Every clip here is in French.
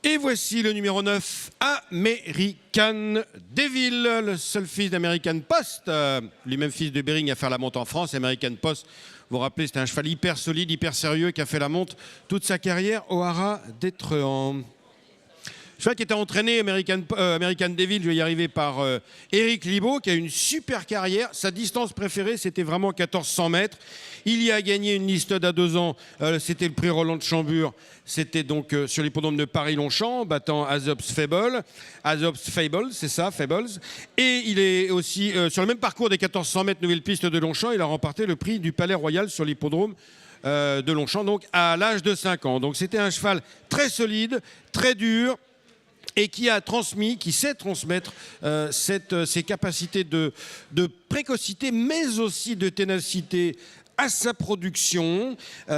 Et voici le numéro 9, American Devil, le seul fils d'American Post, lui-même fils de Bering à faire la monte en France. American Post, vous vous rappelez, c'était un cheval hyper solide, hyper sérieux, qui a fait la monte toute sa carrière au haras d'Étrehan. Cheval qui était entraîné, American Devil, je vais y arriver, par Éric Libaud, qui a une super carrière. Sa distance préférée, c'était vraiment 1400 mètres. Il y a gagné une listade à 2 ans, c'était le prix Roland de Chambure. C'était donc sur l'hippodrome de Paris-Longchamp, battant Aesop's Fable. Aesop's Fable, c'est ça, Fables. Et il est aussi, sur le même parcours des 1400 mètres nouvelle piste de Longchamp, il a remporté le prix du Palais Royal sur l'hippodrome de Longchamp, donc à l'âge de 5 ans. Donc c'était un cheval très solide, très dur, et qui a transmis, qui sait transmettre ses capacités de précocité, mais aussi de ténacité à sa production.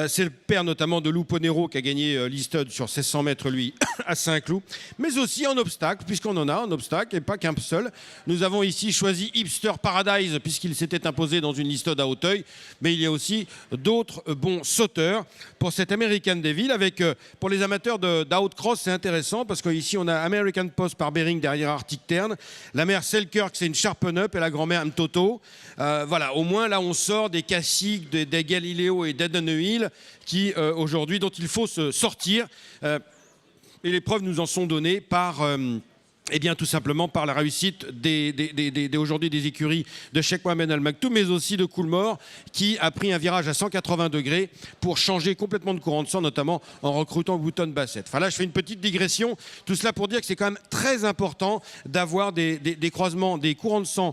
C'est le père notamment de Lou Ponero qui a gagné l'Easton sur 1600 mètres, lui, à Saint-Cloud, mais aussi en obstacle, puisqu'on en a un obstacle, et pas qu'un seul. Nous avons ici choisi Hipster Paradise, puisqu'il s'était imposé dans une listade à Auteuil, mais il y a aussi d'autres bons sauteurs pour cet American Devil, avec, pour les amateurs d'outcross, c'est intéressant, parce qu'ici, on a American Post par Bering derrière Arctic Tern, la mère Selkirk, c'est une Sharpen Up, et la grand-mère Mtoto. Voilà, au moins, là, on sort des classiques des Galileo et d'Edenhill qui aujourd'hui dont il faut se sortir et les preuves nous en sont données par eh bien, tout simplement par la réussite aujourd'hui des écuries de Cheikh Mohamed Al Maktoum, mais aussi de Coolmore, qui a pris un virage à 180 degrés pour changer complètement de courant de sang, notamment en recrutant Wotton Bassett. Enfin là, je fais une petite digression. Tout cela pour dire que c'est quand même très important d'avoir des croisements, des courants de sang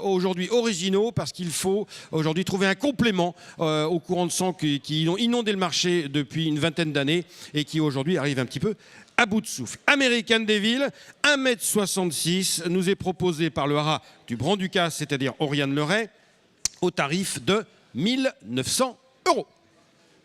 aujourd'hui originaux, parce qu'il faut aujourd'hui trouver un complément aux courants de sang qui ont inondé le marché depuis une vingtaine d'années et qui aujourd'hui arrivent un petit peu à bout de souffle. American Devil, 1,66 m, nous est proposé par le haras du Grand-Ducasse, c'est-à-dire Oriane Leray, au tarif de 1 900 €.